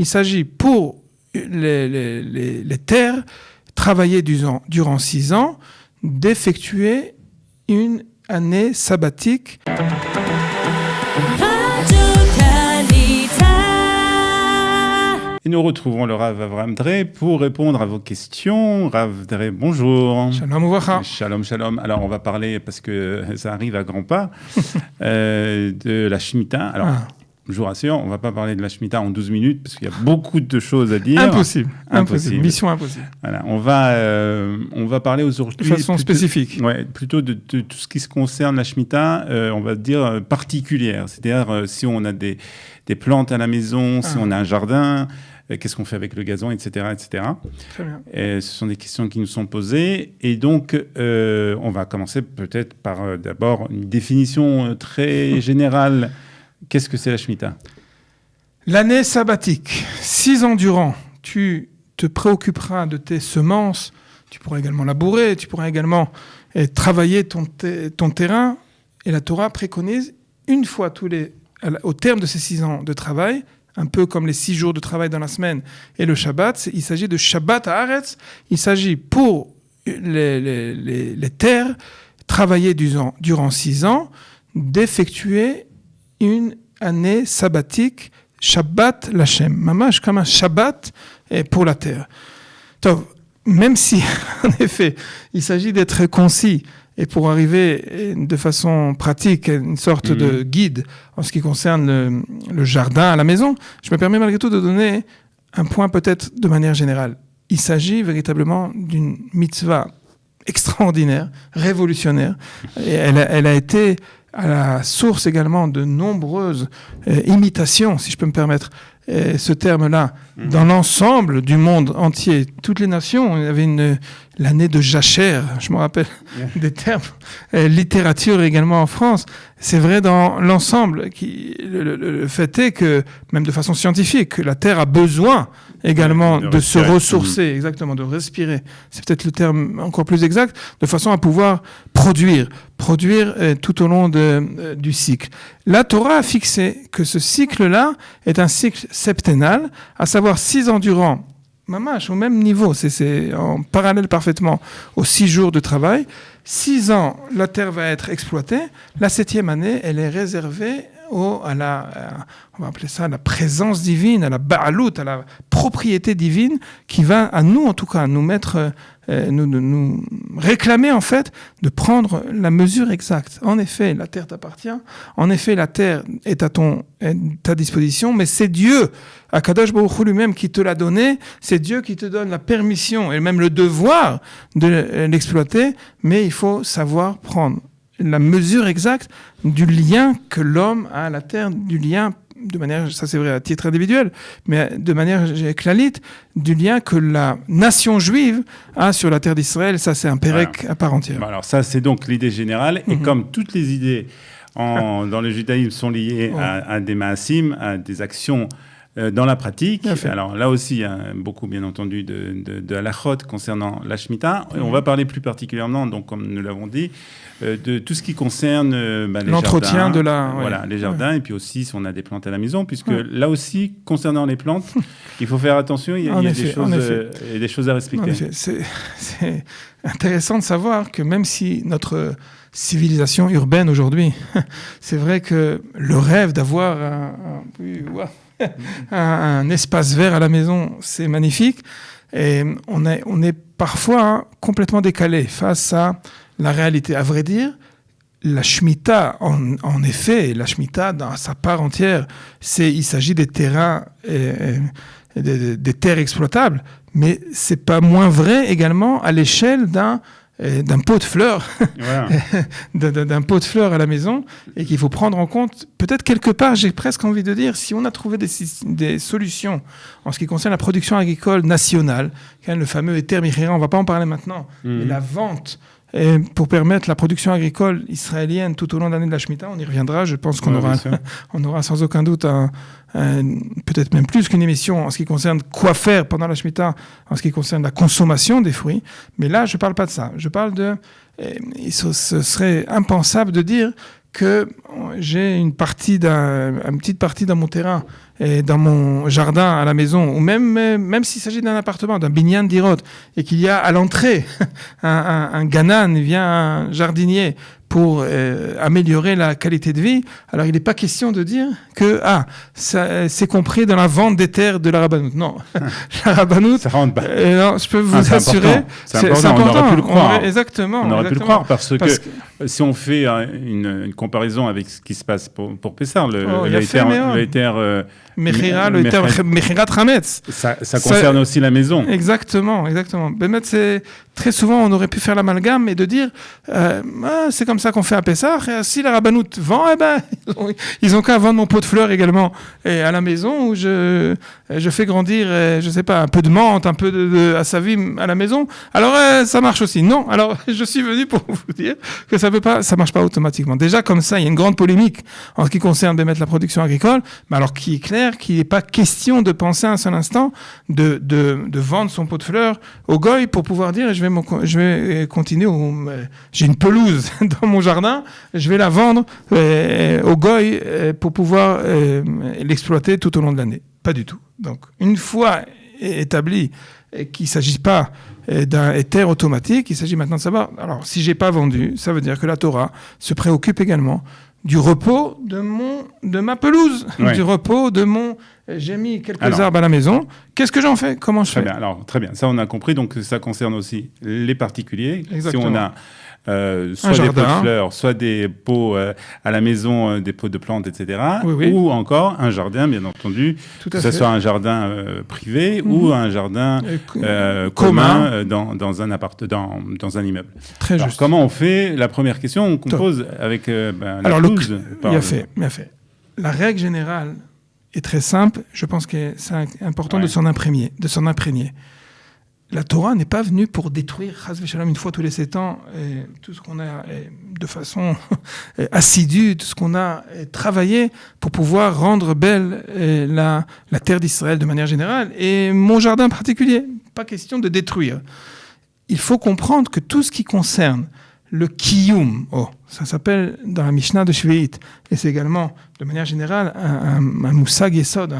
Il s'agit pour les terres travaillées durant 6 ans d'effectuer une année sabbatique. Et nous retrouvons le Rav Avraham Drey pour répondre à vos questions. Rav Drey, bonjour. Shalom uvracha. Shalom, shalom. Alors, on va parler, parce que ça arrive à grands pas, de la Shemitah. Alors, je vous rassure, on ne va pas parler de la Shemitah en 12 minutes, parce qu'il y a beaucoup de choses à dire. Impossible. Mission impossible. Voilà, on va parler aujourd'hui... De façon spécifique. Ouais, plutôt de tout ce qui se concerne la Shemitah, on va dire particulière. C'est-à-dire, si on a des plantes à la maison, si on a un jardin... Qu'est-ce qu'on fait avec le gazon, etc., etc. Très bien. Et ce sont des questions qui nous sont posées. Et donc, on va commencer peut-être par d'abord une définition très générale. Qu'est-ce que c'est la Shemitah ? L'année sabbatique, 6 ans durant, tu te préoccuperas de tes semences. Tu pourras également labourer, tu pourras également travailler ton terrain. Et la Torah préconise, une fois au terme de ces 6 ans de travail, un peu comme les 6 jours de travail dans la semaine et le Shabbat, il s'agit de Shabbat Haaretz. Il s'agit pour les terres travaillées durant 6 ans d'effectuer une année sabbatique, Shabbat Lachem, mamash comme un Shabbat pour la terre. Donc, même si, en effet, il s'agit d'être concis et pour arriver de façon pratique à une sorte de guide en ce qui concerne le jardin à la maison, je me permets malgré tout de donner un point peut-être de manière générale. Il s'agit véritablement d'une mitzvah extraordinaire, révolutionnaire. Et elle a été à la source également de nombreuses imitations, si je peux me permettre ce terme-là, dans l'ensemble du monde entier. Toutes les nations, il y avait l'année de Jachère, je me rappelle des termes, littérature également en France. C'est vrai dans l'ensemble. Le fait est que, même de façon scientifique, que la Terre a besoin également de se ressourcer, exactement, de respirer. C'est peut-être le terme encore plus exact, de façon à pouvoir produire tout au long du cycle. La Torah a fixé que ce cycle-là est un cycle septennal, à savoir 6 ans durant, mamash, au même niveau, c'est en parallèle parfaitement aux 6 jours de travail. 6 ans, la terre va être exploitée. La 7e année, elle est réservée on va appeler ça la présence divine, à la ba'alout, à la propriété divine, qui va, à nous en tout cas, nous mettre, nous réclamer en fait de prendre la mesure exacte. En effet, la terre t'appartient. En effet, la terre est à ta disposition, mais c'est Dieu, Akadosh Baruch Hu lui-même, qui te l'a donné. C'est Dieu qui te donne la permission et même le devoir de l'exploiter, mais il faut savoir prendre la mesure exacte du lien que l'homme a à la terre, du lien, de manière, ça c'est vrai à titre individuel, mais de manière clalite, du lien que la nation juive a sur la terre d'Israël. Ça c'est un pérec à part entière. Alors ça c'est donc l'idée générale, et comme toutes les idées dans le judaïsme sont liées à des maasim, à des actions dans la pratique. Alors là aussi, il y a beaucoup, bien entendu, de halachot concernant la Shemitah. On va parler plus particulièrement, donc, comme nous l'avons dit, de tout ce qui concerne l'entretien jardins, les jardins, et puis aussi si on a des plantes à la maison, puisque là aussi, concernant les plantes, il faut faire attention, il y a des choses à respecter. C'est intéressant de savoir que même si notre civilisation urbaine aujourd'hui, c'est vrai que le rêve d'avoir un espace vert à la maison, c'est magnifique. Et on est parfois complètement décalé face à la réalité. À vrai dire, la Shemitah, en effet, la Shemitah, dans sa part entière, il s'agit des terrains, des terres exploitables, mais c'est pas moins vrai également à l'échelle d'un pot de fleurs, d'un pot de fleurs à la maison, et qu'il faut prendre en compte. Peut-être quelque part, j'ai presque envie de dire, si on a trouvé des solutions en ce qui concerne la production agricole nationale, le fameux Heter Mechira, on ne va pas en parler maintenant, mais la vente pour permettre la production agricole israélienne tout au long de l'année de la Shemitah, on y reviendra. Je pense qu'on aura sans aucun doute peut-être même plus qu'une émission en ce qui concerne quoi faire pendant la Shemitah, en ce qui concerne la consommation des fruits. Mais là, je ne parle pas de ça. Je parle ce serait impensable de dire que j'ai une petite partie dans mon terrain et dans mon jardin à la maison, ou même s'il s'agit d'un appartement, d'un binyan dirot, et qu'il y a à l'entrée un ganan, un jardinier, pour améliorer la qualité de vie, alors il n'est pas question de dire que c'est compris dans la vente des terres de la rabbanout. Non, la rabbanout, ça rentre pas. Non, je peux vous assurer, c'est important. On aurait pu le croire. Exactement. On aurait pu le croire parce que si on fait une comparaison avec ce qui se passe pour Pessar, le terre Mechira, le terme Mechira Trametz. Ça concerne aussi la maison. Exactement. Bémet, c'est très souvent on aurait pu faire l'amalgame et de dire c'est comme ça qu'on fait à Pessah. Si la rabbanout vend, ils ont qu'à vendre mon pot de fleurs également et à la maison où je fais grandir, je sais pas, un peu de menthe, un peu de assavim à la maison. Alors ça marche aussi. Non. Alors je suis venu pour vous dire que ça marche pas automatiquement. Déjà comme ça, il y a une grande polémique en ce qui concerne Bémet la production agricole. Mais alors qui est clair qu'il n'est pas question de penser un seul instant de vendre son pot de fleurs au goy pour pouvoir dire je vais continuer, j'ai une pelouse dans mon jardin, je vais la vendre au goy pour pouvoir l'exploiter tout au long de l'année. Pas du tout. Donc, une fois établi qu'il ne s'agit pas d'un éther automatique, il s'agit maintenant de savoir, alors si je n'ai pas vendu, ça veut dire que la Torah se préoccupe également du repos de ma pelouse, du repos de j'ai mis quelques arbres à la maison. Qu'est-ce que j'en fais? Comment je fais? Très bien. Ça, on a compris. Donc, ça concerne aussi les particuliers. Exactement. Si on a soit des pots de fleurs, soit des pots à la maison, des pots de plantes, etc. Oui. Ou encore un jardin, bien entendu, que ce soit un jardin privé ou un jardin commun dans un immeuble. Très juste. Comment on fait? La première question qu'on pose avec la pelouse. Bien fait. La règle générale est très simple. Je pense que c'est important de s'en imprégner. La Torah n'est pas venue pour détruire, chas v'shalom, une fois tous les 7 ans, tout ce qu'on a de façon assidue, tout ce qu'on a travaillé pour pouvoir rendre belle la terre d'Israël de manière générale et mon jardin en particulier. Pas question de détruire. Il faut comprendre que tout ce qui concerne le kiyum, ça s'appelle dans la Mishnah de Shvi'it, et c'est également, de manière générale, un moussag yesod,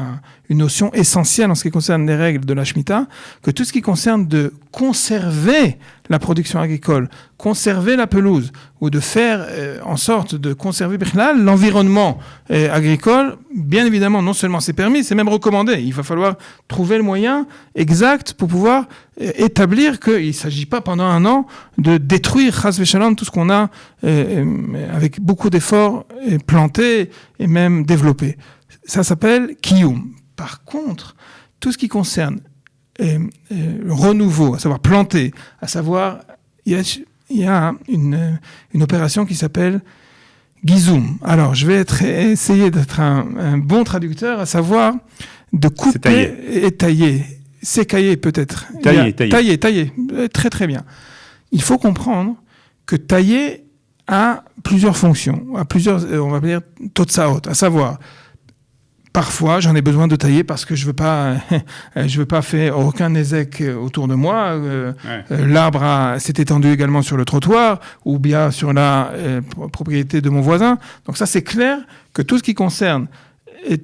une notion essentielle en ce qui concerne les règles de la Shemitah, que tout ce qui concerne de conserver la production agricole, conserver la pelouse, ou de faire en sorte de conserver l'environnement agricole, bien évidemment, non seulement c'est permis, c'est même recommandé. Il va falloir trouver le moyen exact pour pouvoir établir qu'il ne s'agit pas pendant un an de détruire chas v'shalom tout ce qu'on a avec beaucoup d'efforts planté et même développé. Ça s'appelle kiyum. Par contre, tout ce qui concerne le renouveau, à savoir planter, à savoir, il y a une opération qui s'appelle gizoum. Alors, je vais essayer d'être un bon traducteur, à savoir de couper et tailler. Sécailler peut-être. Tailler. Très très bien. Il faut comprendre que tailler a plusieurs fonctions, a plusieurs, on va dire, totsaot, à savoir, parfois j'en ai besoin de tailler parce que je veux pas faire aucun ézec autour de moi. L'arbre s'est étendu également sur le trottoir ou bien sur la propriété de mon voisin. Donc ça c'est clair que tout ce qui concerne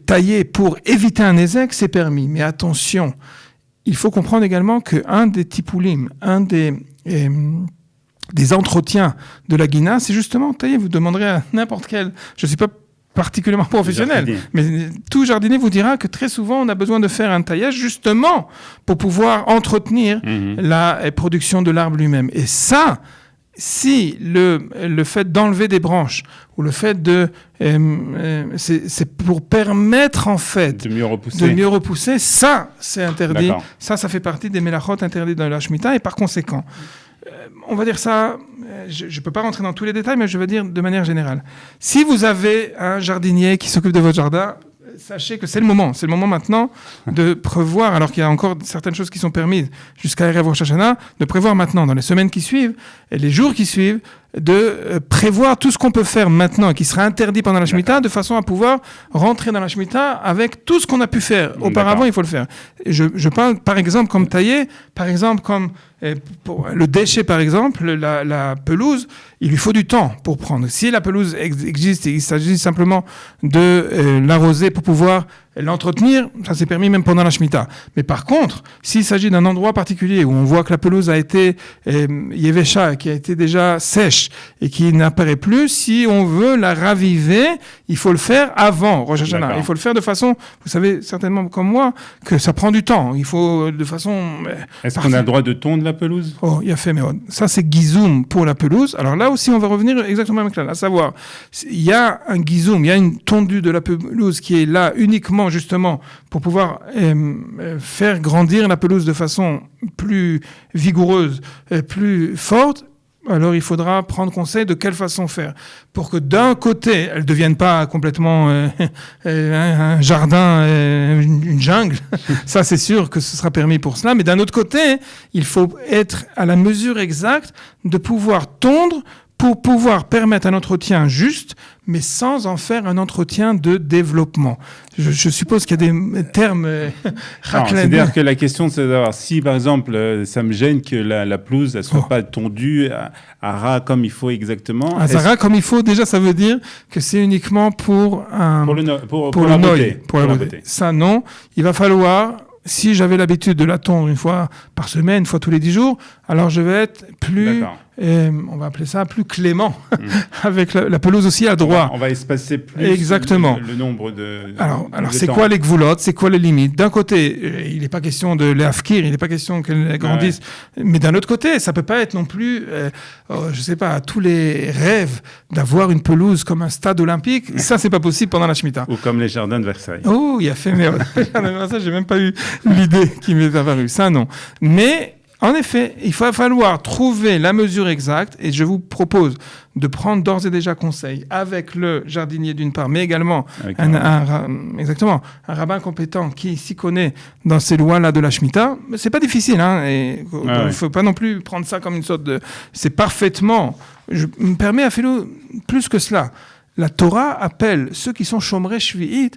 tailler pour éviter un ézec, c'est permis. Mais attention, il faut comprendre également qu'un des tipoulim, un des entretiens de la guina, c'est justement tailler. Vous demanderez à n'importe quel, je ne suis pas particulièrement professionnel, mais tout jardinier vous dira que très souvent on a besoin de faire un taillage justement pour pouvoir entretenir la production de l'arbre lui-même. Et ça, si le fait d'enlever des branches ou le fait c'est pour permettre en fait de mieux repousser, ça c'est interdit. Ça fait partie des mélachot interdits dans la Shemitah et par conséquent, on va dire ça, je ne peux pas rentrer dans tous les détails, mais je vais dire de manière générale. Si vous avez un jardinier qui s'occupe de votre jardin, sachez que c'est le moment maintenant de prévoir, alors qu'il y a encore certaines choses qui sont permises jusqu'à Erev Rosh Hashanah, de prévoir maintenant, dans les semaines qui suivent et les jours qui suivent, de prévoir tout ce qu'on peut faire maintenant et qui sera interdit pendant la Shemitah, de façon à pouvoir rentrer dans la Shemitah avec tout ce qu'on a pu faire. Auparavant, il faut le faire. Je parle, par exemple, comme tailler, par exemple, comme pour le déchet, par exemple, la pelouse, il lui faut du temps pour prendre. Si la pelouse existe et il s'agit simplement de l'arroser pour pouvoir l'entretenir, ça c'est permis même pendant la Shemitah. Mais par contre, s'il s'agit d'un endroit particulier où on voit que la pelouse a été yévécha, qui a été déjà sèche et qui n'apparaît plus, si on veut la raviver, il faut le faire avant Rosh Hashanah. Il faut le faire de façon, vous savez certainement comme moi, que ça prend du temps. Il faut de façon... Est-ce qu'on a le droit de tondre la pelouse? Oh, il y a fait, mais ça c'est gizoum pour la pelouse. Alors là aussi, on va revenir exactement avec là. À savoir, il y a un gizoum, il y a une tondue de la pelouse qui est là uniquement justement pour pouvoir faire grandir la pelouse de façon plus vigoureuse, plus forte. Alors il faudra prendre conseil de quelle façon faire pour que d'un côté elle ne devienne pas complètement un jardin, une jungle. Ça c'est sûr que ce sera permis pour cela, mais d'un autre côté il faut être à la mesure exacte de pouvoir tondre pour pouvoir permettre un entretien juste, mais sans en faire un entretien de développement. Je suppose qu'il y a des termes c'est-à-dire que la question, c'est de savoir si, par exemple, ça me gêne que la pelouse ne soit pas tondue à ras comme il faut exactement. À ras comme il faut, déjà, ça veut dire que c'est uniquement pour la beauté. Ça, non. Il va falloir... Si j'avais l'habitude de la tondre une fois par semaine, une fois tous les 10 jours, alors je vais être plus, on va appeler ça plus clément, avec la pelouse aussi à droit. On va espacer plus exactement le nombre de... Alors c'est quoi les gvoulottes, c'est quoi les limites? D'un côté, il n'est pas question de les afkir, il n'est pas question qu'elles grandissent, mais d'un autre côté, ça peut pas être non plus, je sais pas, tous les rêves d'avoir une pelouse comme un stade olympique, ça c'est pas possible pendant la Shemitah. Ou comme les jardins de Versailles. Oh, il a fait, mais ça j'ai même pas eu l'idée qui m'est apparue, ça non. Mais en effet, il va falloir trouver la mesure exacte et je vous propose de prendre d'ores et déjà conseil avec le jardinier d'une part, mais également un rabbin compétent qui s'y connaît dans ces lois-là de la Shemitah. C'est pas difficile, il faut pas non plus prendre ça comme une sorte de... C'est parfaitement... Je me permets à faire plus que cela. La Torah appelle ceux qui sont shomrei shvi'it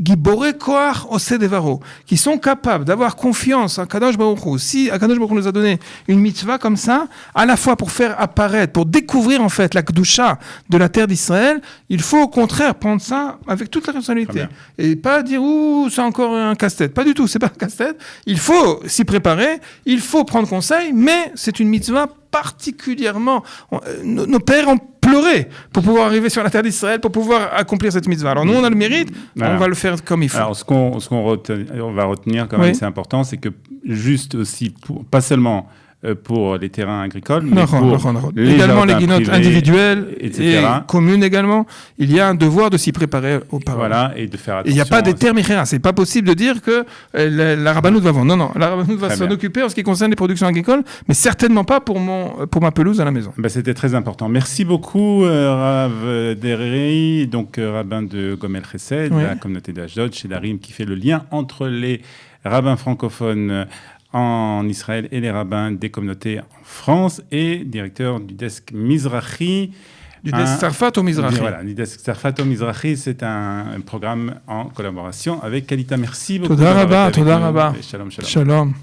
Giborei koach oseh devaro, qui sont capables d'avoir confiance en Kadosh Baruch Hu. Si Kadosh Baruch Hu nous a donné une mitzvah comme ça, à la fois pour faire apparaître, pour découvrir en fait la kedusha de la terre d'Israël, il faut au contraire prendre ça avec toute la responsabilité et pas dire c'est encore un casse-tête. Pas du tout, c'est pas un casse-tête. Il faut s'y préparer, il faut prendre conseil, mais c'est une mitzvah particulièrement. Nos pères ont pleuré pour pouvoir arriver sur la terre d'Israël, pour pouvoir accomplir cette mitzvah. Alors nous, on a le mérite, on va le faire comme il faut. Alors ce qu'on va retenir quand même, c'est important, c'est que juste aussi, pas seulement pour les terrains agricoles, mais pour également les guinottes individuelles etc. Et communes également, il y a un devoir de s'y préparer auparavant. Voilà, et de faire attention. Il n'y a pas des termes rien, c'est pas possible de dire que la rabbanoute va vendre. Non, la rabbanoute va s'en occuper en ce qui concerne les productions agricoles, mais certainement pas pour ma pelouse à la maison. C'était très important. Merci beaucoup, Rav Dereri, donc rabbin de Gomel Chesed, la communauté d'Ashdod, chez Darim, qui fait le lien entre les rabbins francophones en Israël et les rabbins des communautés en France et directeur du desk Mizrahi. Du desk Tzarfat au Mizrahi. Voilà, du desk Tzarfat au Mizrahi, c'est un programme en collaboration avec Kalita. Merci beaucoup. Toda Rabba, Toda Rabba. Shalom, shalom. Shalom.